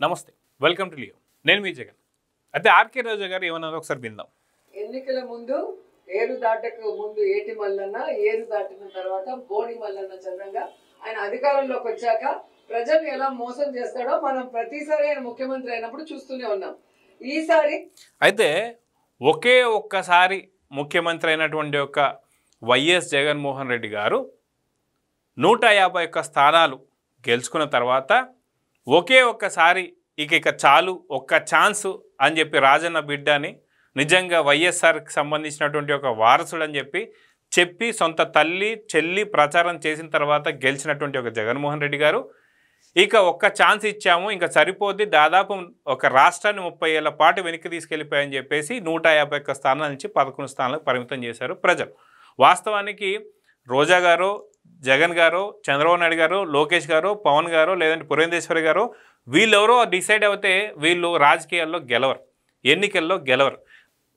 నమస్తే, welcome to Leo. నేను మీ జగన్. అయితే ఆర్కే రోజా గారు ఏమన్నారో ఒకసారి విందాం. ఎన్నికల ముందు ఏరు దాటకు ముందు ఏటి మల్లన్న, ఏరు దాటిన తర్వాత బోడి మల్లన్న చంద్రంగా ఆయన అధికారంలోకి వచ్చాక ప్రజలు ఎలా మోసం చేస్తాడో మనం ప్రతిసారి ఆయన ముఖ్యమంత్రి అయినప్పుడు చూస్తూనే ఉన్నాం. ఈసారి అయితే ఒక్కసారి ముఖ్యమంత్రి అయినటువంటి ఒక వైఎస్ జగన్మోహన్ రెడ్డి గారు 151 స్థానాలు గెలుచుకున్న తర్వాత ఒక్కసారి ఇక చాలు, ఒక్క ఛాన్స్ అని చెప్పి రాజన్న బిడ్డని నిజంగా వైఎస్ఆర్కి సంబంధించినటువంటి ఒక వారసుడు అని చెప్పి సొంత తల్లి చెల్లి ప్రచారం చేసిన తర్వాత గెలిచినటువంటి ఒక జగన్మోహన్ రెడ్డి గారు ఇక ఒక్క ఛాన్స్ ఇచ్చాము, ఇంకా సరిపోద్ది, దాదాపు ఒక రాష్ట్రాన్ని 30 ఏళ్ల పాటు వెనక్కి తీసుకెళ్ళిపోయాయని చెప్పేసి 151 స్థానాల నుంచి 11 స్థానాలకు పరిమితం చేశారు ప్రజలు. వాస్తవానికి రోజా గారు, జగన్ గారు, చంద్రబాబు నాయుడు గారు, లోకేష్ గారు, పవన్ గారు, లేదంటే పురంధేశ్వరి గారు, వీళ్ళెవరో డిసైడ్ అవుతే వీళ్ళు రాజకీయాల్లో గెలవరు, ఎన్నికల్లో గెలవరు.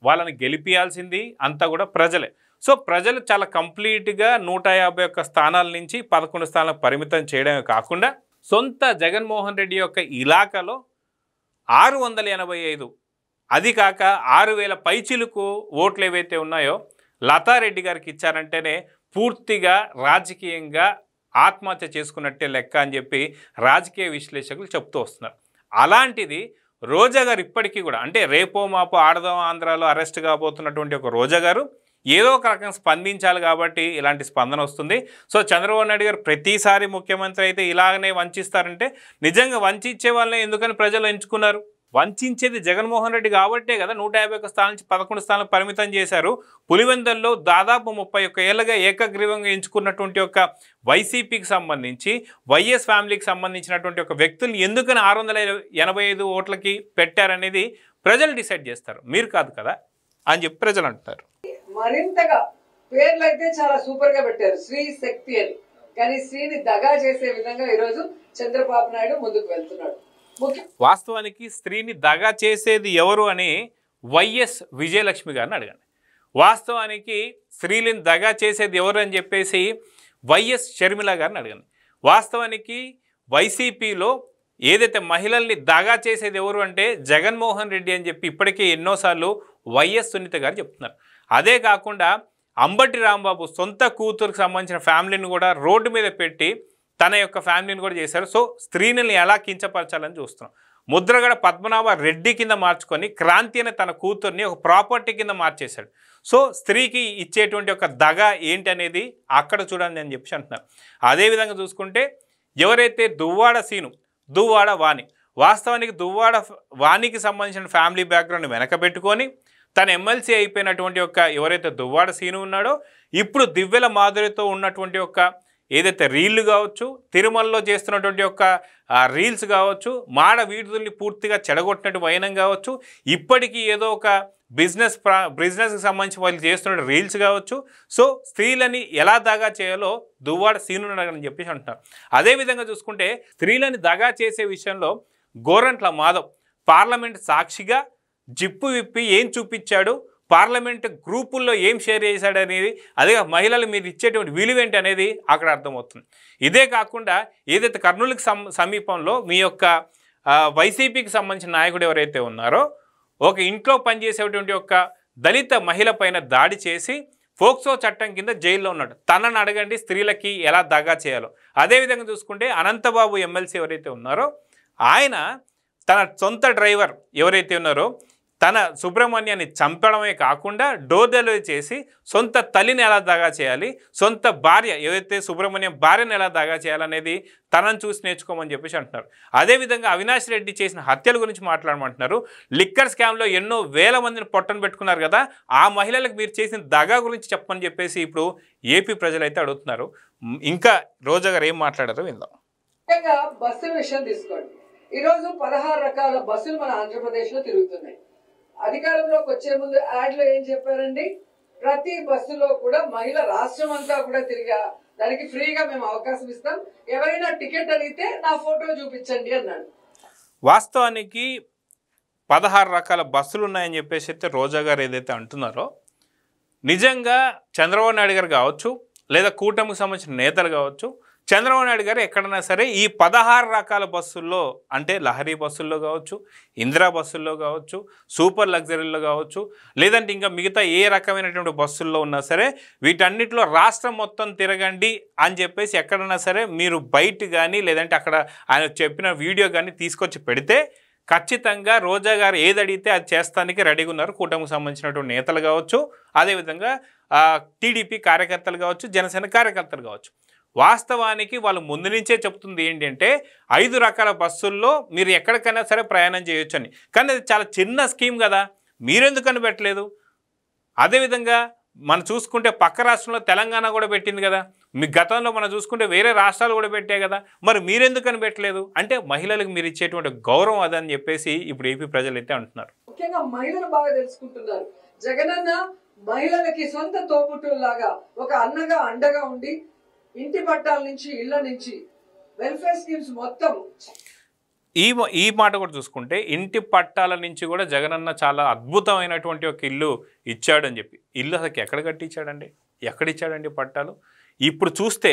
వాళ్ళని గెలిపియాల్సింది అంతా కూడా ప్రజలే. సో ప్రజలు చాలా కంప్లీట్గా 151 స్థానాల నుంచి 11 స్థానాలకు పరిమితం చేయడమే కాకుండా సొంత జగన్మోహన్ రెడ్డి యొక్క ఇలాకాలో 685, అది కాక 6000 పైచిలుకు ఓట్లు ఏవైతే ఉన్నాయో లతారెడ్డి గారికి ఇచ్చారంటేనే పూర్తిగా రాజకీయంగా ఆత్మహత్య చేసుకున్నట్టే లెక్క అని చెప్పి రాజకీయ విశ్లేషకులు చెప్తూ వస్తున్నారు. అలాంటిది రోజా గారు ఇప్పటికీ కూడా, అంటే రేపో మాపో ఆడదాం ఆంధ్రాలో అరెస్ట్ కాబోతున్నటువంటి ఒక రోజా గారు ఏదో ఒక రకంగా స్పందించాలి కాబట్టి ఇలాంటి స్పందన వస్తుంది. సో చంద్రబాబు నాయుడు గారు ప్రతిసారి ముఖ్యమంత్రి అయితే ఇలాగనే వంచిస్తారంటే నిజంగా వంచే వాళ్ళని ఎందుకని ప్రజలు ఎంచుకున్నారు? వంచేది జగన్మోహన్ రెడ్డి కాబట్టే కదా 151 స్థానాల నుంచి 11 స్థానాలకు పరిమితం చేశారు. పులివెందుల్లో దాదాపు 31 ఏళ్ళగా ఏకగ్రీవంగా ఎంచుకున్నటువంటి ఒక వైసీపీకి సంబంధించి వైఎస్ ఫ్యామిలీకి సంబంధించినటువంటి ఒక వ్యక్తులు ఎందుకని 685 ఓట్లకి పెట్టారనేది ప్రజలు డిసైడ్ చేస్తారు, మీరు కాదు కదా అని చెప్పి ప్రజలు అంటున్నారు. మరింతగా పేర్లు అయితే చాలా సూపర్ గా పెట్టారు, శ్రీ శక్తి అని. కానీ శ్రీని దగా చేసే విధంగా ఈరోజు చంద్రబాబు నాయుడు ముందుకు వెళ్తున్నాడు. వాస్తవానికి స్త్రీని దగా చేసేది ఎవరు అని వైఎస్ విజయలక్ష్మి గారిని అడగండి. వాస్తవానికి స్త్రీని దగా చేసేది ఎవరు అని చెప్పేసి వైఎస్ షర్మిల గారిని అడగండి. వాస్తవానికి వైసీపీలో ఏదైతే మహిళల్ని దగా చేసేది ఎవరు అంటే జగన్మోహన్ రెడ్డి అని చెప్పి ఇప్పటికే ఎన్నోసార్లు వైఎస్ సునీత గారు చెప్తున్నారు. అదే కాకుండా అంబటి రాంబాబు సొంత కూతురుకు సంబంధించిన ఫ్యామిలీని కూడా రోడ్డు మీద పెట్టి తన యొక్క ఫ్యామిలీని కూడా చేశారు. సో స్త్రీని ఎలా కించపరచాలని చూస్తున్నాం. ముద్రగడ పద్మనాభ రెడ్డి కింద మార్చుకొని క్రాంతి అనే తన కూతుర్ని ఒక ప్రాపర్టీ కింద మార్చేశాడు. సో స్త్రీకి ఇచ్చేటువంటి ఒక దగ ఏంటి అనేది అక్కడ చూడండి అని చెప్పి అంటున్నారు. అదేవిధంగా చూసుకుంటే ఎవరైతే దువ్వాడ సీను, దువ్వాడ వాణి, వాస్తవానికి దువ్వాడ వాణికి సంబంధించిన ఫ్యామిలీ బ్యాక్గ్రౌండ్ వెనకబెట్టుకొని తన ఎమ్మెల్సీ అయిపోయినటువంటి ఒక ఎవరైతే దువ్వాడ సీను ఉన్నాడో ఇప్పుడు దివ్యల మాధురితో ఉన్నటువంటి ఒక ఏదైతే రీళ్లు కావచ్చు, తిరుమలలో చేస్తున్నటువంటి ఒక రీల్స్ కావచ్చు, వీధుల్ని పూర్తిగా చెడగొట్టినట్టు వైనం కావచ్చు, ఇప్పటికీ ఏదో ఒక బిజినెస్కి సంబంధించి వాళ్ళు చేస్తున్న రీల్స్ కావచ్చు. సో స్త్రీలని ఎలా దగా చేయాలో దువ్వాడ సీను అని చెప్పేసి అంటున్నారు. అదేవిధంగా చూసుకుంటే స్త్రీలని దగా చేసే విషయంలో గోరంట్ల మాధవ్ పార్లమెంట్ సాక్షిగా జిప్పు విప్పి ఏం చూపించాడు, పార్లమెంట్ గ్రూపుల్లో ఏం షేర్ చేశాడు అనేది, అదే మహిళలు మీరు ఇచ్చేటువంటి విలువేంటి అనేది అక్కడ అర్థమవుతుంది. ఇదే కాకుండా ఏదైతే కర్నూలుకి సమీపంలో మీ యొక్క వైసీపీకి సంబంధించిన నాయకుడు ఎవరైతే ఉన్నారో ఒక ఇంట్లో పనిచేసేటువంటి ఒక దళిత మహిళ పైన దాడి చేసి ఫోక్సో చట్టం కింద జైల్లో ఉన్నాడు. తనని అడగండి స్త్రీలకి ఎలా దగా చేయాలో. అదేవిధంగా చూసుకుంటే అనంతబాబు ఎమ్మెల్సీ ఎవరైతే ఉన్నారో ఆయన తన సొంత డ్రైవర్ ఎవరైతే ఉన్నారో తన సుబ్రహ్మణ్యాన్ని చంపడమే కాకుండా డోర్ డెలివరీ చేసి సొంత తల్లిని ఎలా దగా చేయాలి, సొంత భార్య ఏదైతే సుబ్రహ్మణ్యం భార్యను ఎలా దగా చేయాలనేది తనను చూసి నేర్చుకోమని చెప్పేసి అంటున్నారు. అదేవిధంగా అవినాష్ రెడ్డి చేసిన హత్యల గురించి మాట్లాడమంటున్నారు. లిక్కర్ స్కామ్లో ఎన్నో వేల మందిని పొట్టను పెట్టుకున్నారు కదా, ఆ మహిళలకు మీరు చేసిన దగా గురించి చెప్పమని చెప్పేసి ఇప్పుడు ఏపీ ప్రజలైతే అడుగుతున్నారు. ఇంకా రోజా గారు ఏం మాట్లాడారో విందాం. బస్సుల విషయం తీసుకోండి. ఈరోజు 16 రకాల బస్సులు మన ఆంధ్రప్రదేశ్లో తిరుగుతున్నాయి. అధికారంలోకి వచ్చే ముందు యాడ్లో ఏం చెప్పారండి, ప్రతి బస్సులో కూడా మహిళ రాష్ట్రం అంతా కూడా తిరిగా దానికి ఫ్రీగా మేము అవకాశం ఇస్తాం, ఎవరైనా టికెట్ అడిగితే నా ఫోటో చూపించండి అన్నాడు. వాస్తవానికి 16 రకాల బస్సులు ఉన్నాయని చెప్పేసి అయితే రోజా గారు ఏదైతే అంటున్నారో నిజంగా చంద్రబాబు నాయుడు గారు కావచ్చు, లేదా కూటమికి సంబంధించిన నేతలు కావచ్చు, చంద్రబాబు నాయుడు గారు ఎక్కడైనా సరే ఈ 16 రకాల బస్సుల్లో అంటే లహరీ బస్సుల్లో కావచ్చు, ఇందిరా బస్సుల్లో కావచ్చు, సూపర్ లగ్జరీల్లో కావచ్చు, లేదంటే ఇంకా మిగతా ఏ రకమైనటువంటి బస్సుల్లో ఉన్నా సరే వీటన్నిటిలో రాష్ట్రం మొత్తం తిరగండి అని చెప్పేసి ఎక్కడైనా సరే మీరు బయట కానీ లేదంటే అక్కడ ఆయన చెప్పిన వీడియో కానీ తీసుకొచ్చి పెడితే ఖచ్చితంగా రోజా గారు ఏది అడిగితే అది చేస్తానికి రెడీగా ఉన్నారు. కూటమికి సంబంధించినటువంటి నేతలు కావచ్చు, అదేవిధంగా టీడీపీ కార్యకర్తలు కావచ్చు, జనసేన కార్యకర్తలు కావచ్చు. వాస్తవానికి వాళ్ళు ముందు నుంచే చెప్తుంది ఏంటంటే 5 రకాల బస్సుల్లో మీరు ఎక్కడికైనా సరే ప్రయాణం చేయొచ్చు అని. కానీ అది చాలా చిన్న స్కీమ్ కదా, మీరెందుకు కనిపెట్టలేదు? అదేవిధంగా మనం చూసుకుంటే పక్క రాష్ట్రంలో తెలంగాణ కూడా పెట్టింది కదా, మీ గతంలో మనం చూసుకుంటే వేరే రాష్ట్రాలు కూడా పెట్టాయి కదా, మరి మీరెందుకు కనిపెట్టలేదు? అంటే మహిళలకు మీరు ఇచ్చేటువంటి గౌరవం అదని చెప్పేసి ఇప్పుడు ఏపీ ప్రజలు అయితే అంటున్నారు. ముఖ్యంగా మహిళలు బాగా తెలుసుకుంటున్నారు. జగనన్న మహిళలకి సొంత తోబుట్టులాగా ఒక అన్నగా అండగా ఉండి ఇంటి పట్టాల నుంచి ఇళ్ల నుంచి వెల్ఫేర్ స్కీమ్స్ మొత్తం ఈ మాట కూడా చూసుకుంటే ఇంటి పట్టాల నుంచి కూడా జగనన్న చాలా అద్భుతమైనటువంటి ఒక ఇల్లు ఇచ్చాడని చెప్పి, ఇల్లు అసలు ఎక్కడ కట్టించాడండి, ఎక్కడిచ్చాడండి పట్టాలు? ఇప్పుడు చూస్తే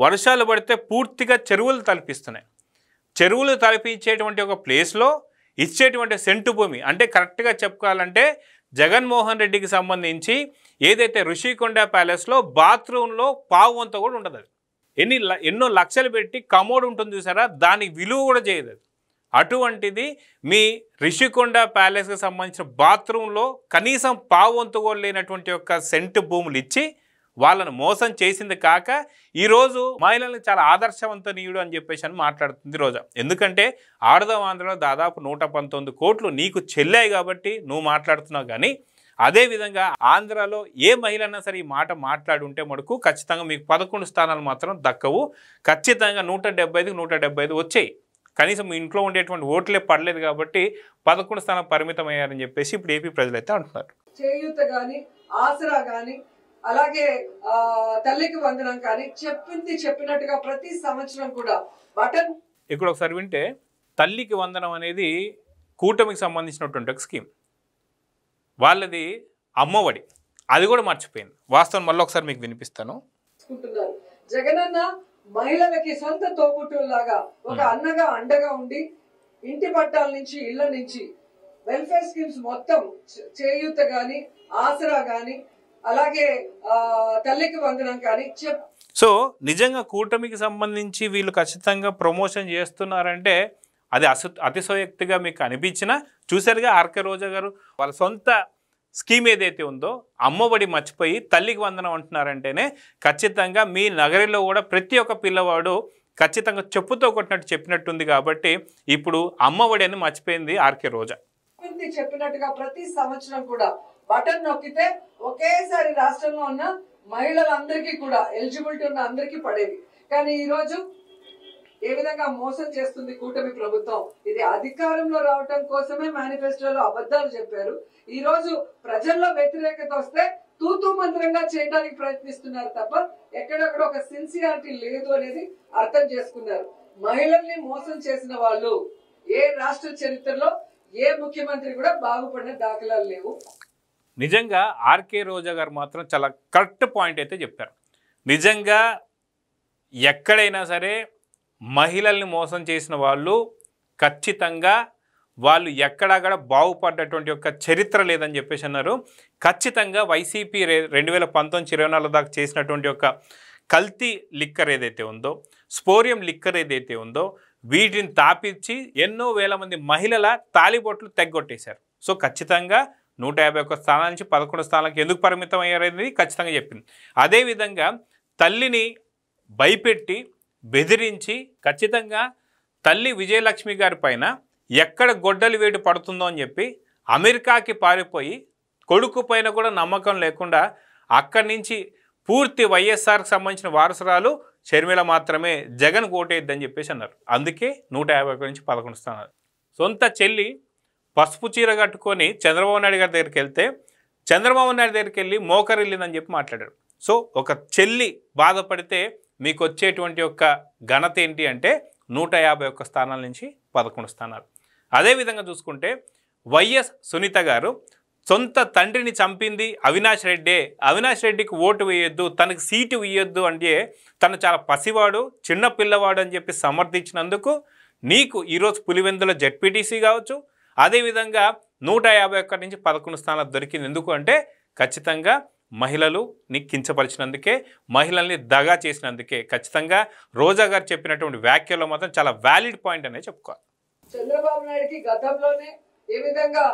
వర్షాలు పడితే పూర్తిగా చెరువులు తలపిస్తున్నాయి. చెరువులు తలపించేటువంటి ఒక ప్లేస్లో ఇచ్చేటువంటి సెంటు భూమి అంటే కరెక్ట్గా చెప్పుకోవాలంటే జగన్మోహన్ రెడ్డికి సంబంధించి ఏదైతే ఋషికొండ ప్యాలెస్లో బాత్రూంలో పావు వంత కూడా ఉండదు. అది ఎన్నో లక్షలు పెట్టి కమోడ్ ఉంటుంది చూసారా, దానికి విలువ కూడా చేయదు. అటువంటిది మీ ఋషికొండ ప్యాలెస్కి సంబంధించిన బాత్రూంలో కనీసం పావు వంతు కూడా లేనటువంటి ఒక సెంటు భూములు ఇచ్చి వాళ్ళను మోసం చేసింది కాక ఈరోజు మహిళలకు చాలా ఆదర్శవంతనీయుడు అని చెప్పేసి అని మాట్లాడుతుంది రోజా. ఎందుకంటే ఆడదాం ఆంధ్రలో దాదాపు 119 కోట్లు నీకు చెల్లాయి కాబట్టి నువ్వు మాట్లాడుతున్నావు. కానీ అదేవిధంగా ఆంధ్రాలో ఏ మహిళ సరే ఈ మాట మాట్లాడుంటే మటుకు ఖచ్చితంగా మీకు 11 స్థానాలు మాత్రం దక్కవు. ఖచ్చితంగా 175కి 175 వచ్చాయి. కనీసం మీ ఇంట్లో ఉండేటువంటి ఓట్లే పడలేదు కాబట్టి 11 స్థానం పరిమితం అయ్యారని చెప్పేసి ఇప్పుడు ఏపీ ప్రజలు అయితే అంటున్నారు. చేయూత కానీ ఆసరా కానీ అలాగే తల్లికి వందనం కానీ చెప్పినట్టుగా ప్రతి సంవత్సరం కూడా బటన్. ఇక్కడ ఒకసారి వింటే తల్లికి వందనం అనేది కూటమికి సంబంధించినటువంటి ఒక స్కీమ్, వాళ్ళది అమ్మఒడి, అది కూడా మర్చిపోయింది. వాస్తవం మళ్ళీ ఒకసారి మీకు వినిపిస్తాను. జగనన్న మహిళలకి సొంత తోబుట్టులాగా ఒక అన్నగా అండగా ఉండి ఇంటి పట్టాల నుంచి ఇళ్ల నుంచి వెల్ఫేర్ స్కీమ్స్ మొత్తం చేయూత గాని ఆసరా గాని అలాగే తల్లికి వందనం కానీ సో నిజంగా కూటమికి సంబంధించి వీళ్ళు ఖచ్చితంగా ప్రమోషన్ చేస్తున్నారంటే అది అతిశయోక్తిగా మీకు అనిపించినా చూసారుగా ఆర్కే రోజా గారు వాళ్ళ సొంత స్కీమ్ ఏదైతే ఉందో అమ్మఒడి మర్చిపోయి తల్లికి వందనం అంటున్నారంటేనే ఖచ్చితంగా మీ నగరిలో కూడా ప్రతి ఒక్క పిల్లవాడు ఖచ్చితంగా చెప్పుతో కొట్టినట్టు చెప్పినట్టుంది. కాబట్టి ఇప్పుడు అమ్మఒడి అని మర్చిపోయింది ఆర్కే రోజా. చెప్పినట్టుగా ప్రతి సంవత్సరం కూడా బటన్ నొక్కితే ఒకేసారి రాష్ట్రంలో ఉన్న మహిళలందరికీ కూడా ఎలిజిబిలిటీ ఉన్న అందరికీ పడేది. కానీ ఈ రోజు ఏ విధంగా మోసం చేస్తుంది కూటమి ప్రభుత్వం. ఇది అధికారంలో రావటం కోసమే మేనిఫెస్టోలో అబద్ధాలు చెప్పారు. ఈ రోజు ప్రజల్లో వ్యతిరేకత వస్తే తూతూ మంత్రంగా చేయడానికి ప్రయత్నిస్తున్నారు తప్ప ఎక్కడెక్కడ ఒక సిన్సియారిటీ లేదు అనేది అర్థం చేసుకున్నారు. మహిళల్ని మోసం చేసిన వాళ్ళు ఏ రాష్ట్ర చరిత్రలో ఏ ముఖ్యమంత్రి కూడా బాగుపడిన దాఖలాలు లేవు. నిజంగా ఆర్కే రోజా గారు మాత్రం చాలా కరెక్ట్ పాయింట్ అయితే చెప్పారు. నిజంగా ఎక్కడైనా సరే మహిళల్ని మోసం చేసిన వాళ్ళు ఖచ్చితంగా వాళ్ళు ఎక్కడక్కడ బాగుపడ్డటువంటి యొక్క చరిత్ర లేదని చెప్పేసి అన్నారు. ఖచ్చితంగా వైసీపీ 2019-24 దాకా చేసినటువంటి యొక్క కల్తీ లిక్కర్ ఏదైతే ఉందో, స్పోరియం లిక్కర్ ఏదైతే ఉందో వీటిని తాపించి ఎన్నో వేల మంది మహిళల తాలిబొట్లు తెగ్గొట్టేశారు. సో ఖచ్చితంగా 151 స్థానాల నుంచి 11 స్థానాలకు ఎందుకు పరిమితం అయ్యారనేది ఖచ్చితంగా చెప్పింది. అదేవిధంగా తల్లిని భయపెట్టి బెదిరించి ఖచ్చితంగా తల్లి విజయలక్ష్మి గారి పైన ఎక్కడ గొడ్డలి వేడి పడుతుందో అని చెప్పి అమెరికాకి పారిపోయి కొడుకు పైన కూడా నమ్మకం లేకుండా అక్కడి నుంచి పూర్తి వైఎస్ఆర్కి సంబంధించిన వారసురాలు షర్మిల మాత్రమే జగన్ ఓటేద్దని చెప్పేసి అన్నారు. అందుకే 151 నుంచి 11 స్థానాలు. సొంత చెల్లి పసుపు చీర కట్టుకొని చంద్రబాబు నాయుడు గారి దగ్గరికి వెళ్తే చంద్రబాబు నాయుడు దగ్గరికి వెళ్ళి మోకరిల్లిందని చెప్పి మాట్లాడారు. సో ఒక చెల్లి బాధపడితే మీకు వచ్చేటువంటి యొక్క ఘనత ఏంటి అంటే 151 స్థానాల నుంచి 11 స్థానాలు. అదేవిధంగా చూసుకుంటే వైఎస్ సునీత గారు సొంత తండ్రిని చంపింది అవినాష్ రెడ్డే, అవినాష్ రెడ్డికి ఓటు వేయొద్దు, తనకు సీటు ఇవ్వద్దు అంటే తను చాలా పసివాడు, చిన్న పిల్లవాడు అని చెప్పి సమర్థించినందుకు నీకు ఈరోజు పులివెందుల జెడ్పీటీసీ కావచ్చు, అదేవిధంగా 151 నుంచి 11 స్థానాలు దొరికింది. ఎందుకు అంటే ఖచ్చితంగా మహిళలు ని కించపరిచినందుకే, మహిళల్ని దగా చేసినందుకే. ఖచ్చితంగా రోజా గారు చెప్పినటువంటి వ్యాఖ్యలో మాత్రం చాలా వ్యాలిడ్ పాయింట్ అనే చెప్పుకోవాలి. చంద్రబాబు నాయుడుకి గతంలోనే ఏ విధంగా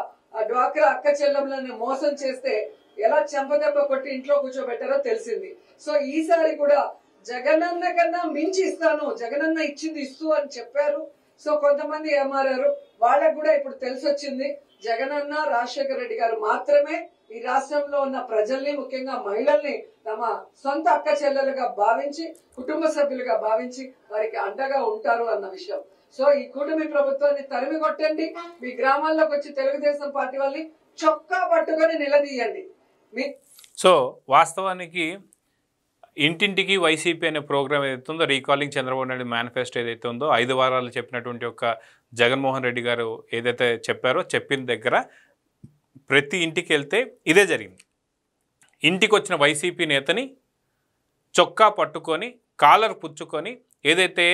డ్వాక్రా అక్క చెల్లెమ్మలను మోసం చేస్తే ఎలా చెంపదెబ్బ కొట్టి ఇంట్లో కూర్చోబెట్టారో తెలిసింది. సో ఈసారి కూడా జగనన్న కన్నా మించి ఇస్తాను, జగనన్న ఇచ్చింది ఇస్తూ అని చెప్పారు. సో కొంతమంది ఏమారారు, వాళ్ళకు కూడా ఇప్పుడు తెలిసి వచ్చింది జగనన్న రాజశేఖర రెడ్డి గారు మాత్రమే ఈ రాష్ట్రంలో ఉన్న ప్రజల్ని, ముఖ్యంగా మహిళల్ని తమ సొంత అక్క చెల్లెలుగా భావించి, కుటుంబ సభ్యులుగా భావించి వారికి అండగా ఉంటారు అన్న విషయం. సో ఈ కూటమి ప్రభుత్వాన్ని తరిమి కొట్టండి, మీ గ్రామాల్లోకి వచ్చి తెలుగుదేశం పార్టీ వాళ్ళని చొక్కా పట్టుకొని నిలదీయండి. సో వాస్తవానికి ఇంటింటికి వైసీపీ అనే ప్రోగ్రామ్ ఏదైతే ఉందో, రీకాలింగ్ చంద్రబాబు నాయుడు మేనిఫెస్టో ఏదైతే ఉందో, 5 వారాలు చెప్పినటువంటి ఒక జగన్మోహన్ రెడ్డి గారు ఏదైతే చెప్పారో, చెప్పిన దగ్గర ప్రతి ఇంటికి వెళ్తే ఇదే జరిగింది. ఇంటికి వచ్చిన వైసీపీ నేతని చొక్కా పట్టుకొని, కాలర్ పుచ్చుకొని, ఏదైతే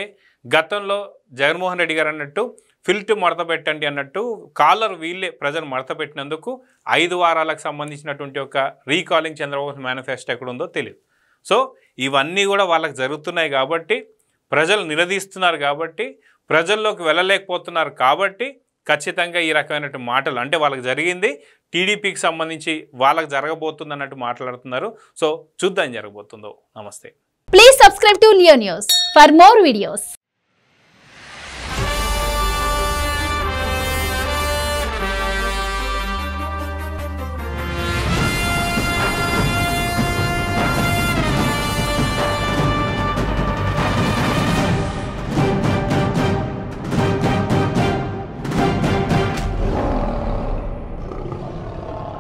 గతంలో జగన్మోహన్ రెడ్డి గారు అన్నట్టు ఫిల్ట్ మడత పెట్టండి అన్నట్టు కాలర్ వీళ్ళే ప్రజలు మడత పెట్టినందుకు 5 వారాలకు సంబంధించినటువంటి ఒక రీకాలింగ్ చంద్రబాబు మేనిఫెస్టో ఎక్కడ ఉందో తెలియదు. సో ఇవన్నీ కూడా వాళ్ళకి జరుగుతున్నాయి కాబట్టి, ప్రజలు నిలదీస్తున్నారు కాబట్టి, ప్రజల్లోకి వెళ్ళలేకపోతున్నారు కాబట్టి ఖచ్చితంగా ఈ రకమైనటువంటి మాటలు, అంటే వాళ్ళకి జరిగింది టీడీపీకి సంబంధించి వాళ్ళకి జరగబోతుంది అన్నట్టు మాట్లాడుతున్నారు. సో చూద్దాం జరగబోతుందో. నమస్తే. Please subscribe to Leo News for more videos.